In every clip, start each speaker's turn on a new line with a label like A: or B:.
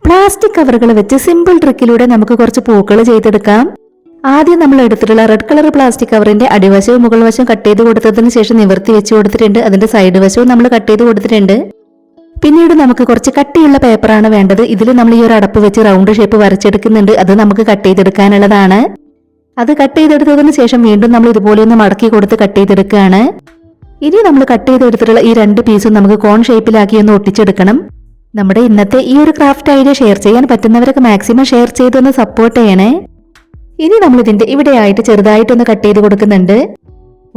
A: Plastic കവറുകൾ വെച്ച് simple ട്രിക്കിലൂടെ നമുക്ക് കുറച്ച് പൂക്കൾ ചെയ്തെടുക്കാം. ആദ്യം നമ്മൾ എടുത്തിട്ടുള്ള റെഡ് കളർ പ്ലാസ്റ്റിക് കവറിന്റെ അടിവശവും മുകൾ വശവും കട്ട് ചെയ്ത് കൊടുത്തതിന് ശേഷം നിവർത്തി വെച്ച് കൊടുത്തിട്ടുണ്ട്. അതിന്റെ സൈഡ് വശവും നമ്മൾ കട്ട് ചെയ്ത് കൊടുത്തിട്ടുണ്ട്. പിന്നീട് നമുക്ക് കുറച്ച് കട്ടിയുള്ള പേപ്പറാണ് വേണ്ടത്. ഇതിൽ നമ്മൾ ഈ ഒരു അടപ്പ് വെച്ച് റൗണ്ട് ഷേപ്പ് വരച്ചെടുക്കുന്നുണ്ട്. അത് നമുക്ക് കട്ട് ചെയ്തെടുക്കാനുള്ളതാണ്. അത് കട്ട് ചെയ്തെടുത്തതിന് ശേഷം വീണ്ടും നമ്മൾ ഇതുപോലെ ഒന്ന് മടക്കി കൊടുത്ത് കട്ട് ചെയ്തെടുക്കുകയാണ്. ഇനി നമ്മൾ കട്ട് ചെയ്തെടുത്തിട്ടുള്ള ഈ 2 പീസും നമുക്ക് കോൺ ഷേപ്പിലാക്കി ഒന്ന് ഒട്ടിച്ചെടുക്കണം. നമ്മുടെ ഇന്നത്തെ ഈ ഒരു ക്രാഫ്റ്റ് ഐഡിയ ഷെയർ ചെയ്യാൻ പറ്റുന്നവരൊക്കെ മാക്സിമം ഷെയർ ചെയ്തൊന്ന് സപ്പോർട്ട് ചെയ്യണേ. ഇനി നമ്മൾ ഇതിന്റെ ഇവിടെയായിട്ട് ചെറുതായിട്ടൊന്ന് കട്ട് ചെയ്ത് കൊടുക്കുന്നുണ്ട്.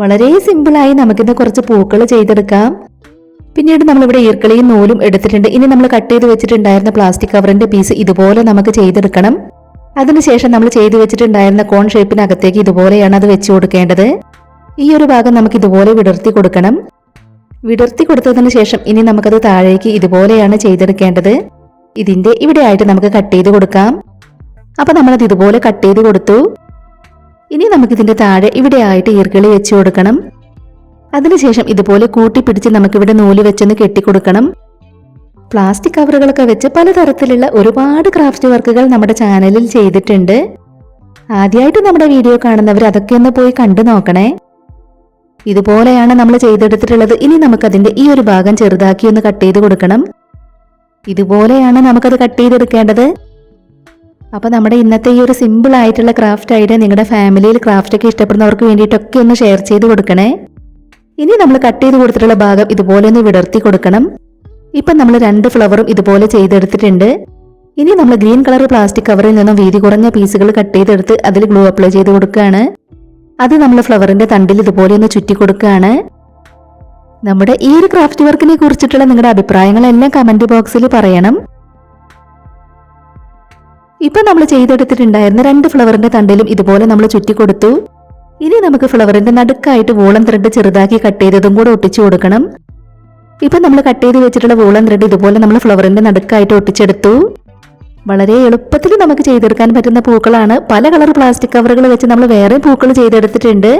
A: വളരെ സിമ്പിളായി നമുക്കിന്ന് കുറച്ച് പൂക്കൾ ചെയ്തെടുക്കാം. പിന്നീട് നമ്മളിവിടെ ഈർക്കളിയും നൂലും എടുത്തിട്ടുണ്ട്. ഇനി നമ്മൾ കട്ട് ചെയ്ത് വെച്ചിട്ടുണ്ടായിരുന്ന പ്ലാസ്റ്റിക് കവറിന്റെ പീസ് ഇതുപോലെ നമുക്ക് ചെയ്തെടുക്കണം. അതിനുശേഷം നമ്മൾ ചെയ്ത് വെച്ചിട്ടുണ്ടായിരുന്ന കോൺ ഷേപ്പിനകത്തേക്ക് ഇതുപോലെയാണ് അത് വെച്ചു കൊടുക്കേണ്ടത്. ഈ ഒരു ഭാഗം നമുക്ക് ഇതുപോലെ വിടർത്തി കൊടുക്കണം. വിടർത്തി കൊടുത്തതിന് ശേഷം ഇനി നമുക്കത് താഴേക്ക് ഇതുപോലെയാണ് ചെയ്തെടുക്കേണ്ടത്. ഇതിന്റെ ഇവിടെയായിട്ട് നമുക്ക് കട്ട് ചെയ്ത് കൊടുക്കാം. അപ്പൊ നമ്മളത് ഇതുപോലെ കട്ട് ചെയ്ത് കൊടുത്തു. ഇനി നമുക്കിതിന്റെ താഴെ ഇവിടെയായിട്ട് ഈർക്കിളി വെച്ചു കൊടുക്കണം. അതിനുശേഷം ഇതുപോലെ കൂട്ടിപ്പിടിച്ച് നമുക്കിവിടെ നൂല് വെച്ചൊന്ന് കെട്ടിക്കൊടുക്കണം. പ്ലാസ്റ്റിക് കവറുകളൊക്കെ വെച്ച് പലതരത്തിലുള്ള ഒരുപാട് ക്രാഫ്റ്റ് വർക്കുകൾ നമ്മുടെ ചാനലിൽ ചെയ്തിട്ടുണ്ട്. ആദ്യമായിട്ട് നമ്മുടെ വീഡിയോ കാണുന്നവർ അതൊക്കെ ഒന്ന് പോയി കണ്ടു നോക്കണേ. ഇതുപോലെയാണ് നമ്മൾ ചെയ്തെടുത്തിട്ടുള്ളത്. ഇനി നമുക്കതിന്റെ ഈ ഒരു ഭാഗം ചെറുതാക്കി ഒന്ന് കട്ട് ചെയ്ത് കൊടുക്കണം. ഇതുപോലെയാണ് നമുക്കത് കട്ട് ചെയ്തെടുക്കേണ്ടത്. അപ്പൊ നമ്മുടെ ഇന്നത്തെ ഈ ഒരു സിമ്പിൾ ആയിട്ടുള്ള ക്രാഫ്റ്റ് ഐഡിയ നിങ്ങളുടെ ഫാമിലിയിൽ ക്രാഫ്റ്റ് ഒക്കെ ഇഷ്ടപ്പെടുന്നവർക്ക് വേണ്ടിയിട്ടൊക്കെ ഒന്ന് ഷെയർ ചെയ്ത് കൊടുക്കണേ. ഇനി നമ്മൾ കട്ട് ചെയ്ത് കൊടുത്തിട്ടുള്ള ഭാഗം ഇതുപോലെ ഒന്ന് വിടർത്തി കൊടുക്കണം. ഇപ്പൊ നമ്മൾ 2 ഫ്ലവറും ഇതുപോലെ ചെയ്തെടുത്തിട്ടുണ്ട്. ഇനി നമ്മൾ ഗ്രീൻ കളർ പ്ലാസ്റ്റിക് കവറിൽ നിന്നും വീതി കുറഞ്ഞ പീസുകൾ കട്ട് ചെയ്തെടുത്ത് അതിൽ ഗ്ലൂ അപ്ലൈ ചെയ്ത് കൊടുക്കുകയാണ്. അത് നമ്മൾ ഫ്ലവറിന്റെ തണ്ടിൽ ഇതുപോലെ ഒന്ന് ചുറ്റി കൊടുക്കുകയാണ്. നമ്മുടെ ഈ ഒരു ക്രാഫ്റ്റ് വർക്കിനെ കുറിച്ചിട്ടുള്ള നിങ്ങളുടെ അഭിപ്രായങ്ങളെല്ലാം കമന്റ് ബോക്സിൽ പറയണം. ഇപ്പൊ നമ്മൾ ചെയ്തെടുത്തിട്ടുണ്ടായിരുന്ന 2 ഫ്ലവറിന്റെ തണ്ടിലും ഇതുപോലെ നമ്മൾ ചുറ്റി കൊടുത്തു. ഇനി നമുക്ക് ഫ്ലവറിന്റെ നടുക്കായിട്ട് വൂളൻ ത്രെഡ് ചെറുതാക്കി കട്ട് ചെയ്തതും കൂടെ ഒട്ടിച്ചു കൊടുക്കണം. ഇപ്പൊ നമ്മൾ കട്ട് ചെയ്ത് വെച്ചിട്ടുള്ള വൂളൻ ത്രെഡ് ഇതുപോലെ നമ്മൾ ഫ്ലവറിന്റെ നടുക്കായിട്ട് ഒട്ടിച്ചെടുത്തു. വളരെ എളുപ്പത്തിൽ നമുക്ക് ചെയ്തെടുക്കാൻ പറ്റുന്ന പൂക്കളാണ്. പല കളർ പ്ലാസ്റ്റിക് കവറുകൾ വെച്ച് നമ്മൾ വേറെ പൂക്കൾ ചെയ്തെടുത്തിട്ടുണ്ട്.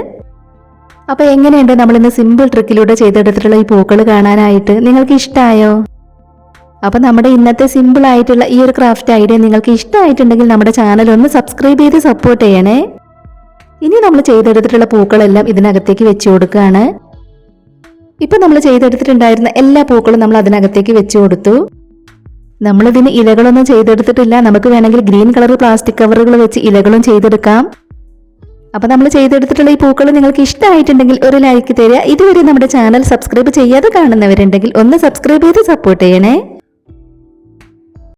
A: അപ്പൊ എങ്ങനെയുണ്ട് നമ്മൾ ഇന്ന് സിമ്പിൾ ട്രിക്കിലൂടെ ചെയ്തെടുത്തിട്ടുള്ള ഈ പൂക്കൾ കാണാനായിട്ട്? നിങ്ങൾക്ക് ഇഷ്ടമായോ? അപ്പൊ നമ്മുടെ ഇന്നത്തെ സിമ്പിൾ ആയിട്ടുള്ള ഈ ഒരു ക്രാഫ്റ്റ് ഐഡിയ നിങ്ങൾക്ക് ഇഷ്ടമായിട്ടുണ്ടെങ്കിൽ നമ്മുടെ ചാനൽ ഒന്ന് സബ്സ്ക്രൈബ് ചെയ്ത് സപ്പോർട്ട് ചെയ്യണേ. ഇനി നമ്മൾ ചെയ്തെടുത്തിട്ടുള്ള പൂക്കളെല്ലാം ഇതിനകത്തേക്ക് വെച്ചു കൊടുക്കുകയാണ്. ഇപ്പൊ നമ്മൾ ചെയ്തെടുത്തിട്ടുണ്ടായിരുന്ന എല്ലാ പൂക്കളും നമ്മൾ അതിനകത്തേക്ക് വെച്ചു കൊടുത്തു. നമ്മളിതിന് ഇലകളൊന്നും ചെയ്തെടുത്തിട്ടില്ല. നമുക്ക് വേണമെങ്കിൽ ഗ്രീൻ കളർ പ്ലാസ്റ്റിക് കവറുകൾ വെച്ച് ഇലകളും ചെയ്തെടുക്കാം. അപ്പൊ നമ്മൾ ചെയ്തെടുത്തിട്ടുള്ള ഈ പൂക്കൾ നിങ്ങൾക്ക് ഇഷ്ടമായിട്ടുണ്ടെങ്കിൽ ഒരു ലൈക്ക് തരിക. ഇതുവരെ നമ്മുടെ ചാനൽ സബ്സ്ക്രൈബ് ചെയ്യാതെ കാണുന്നവരുണ്ടെങ്കിൽ ഒന്ന് സബ്സ്ക്രൈബ് ചെയ്ത് സപ്പോർട്ട് ചെയ്യണേ.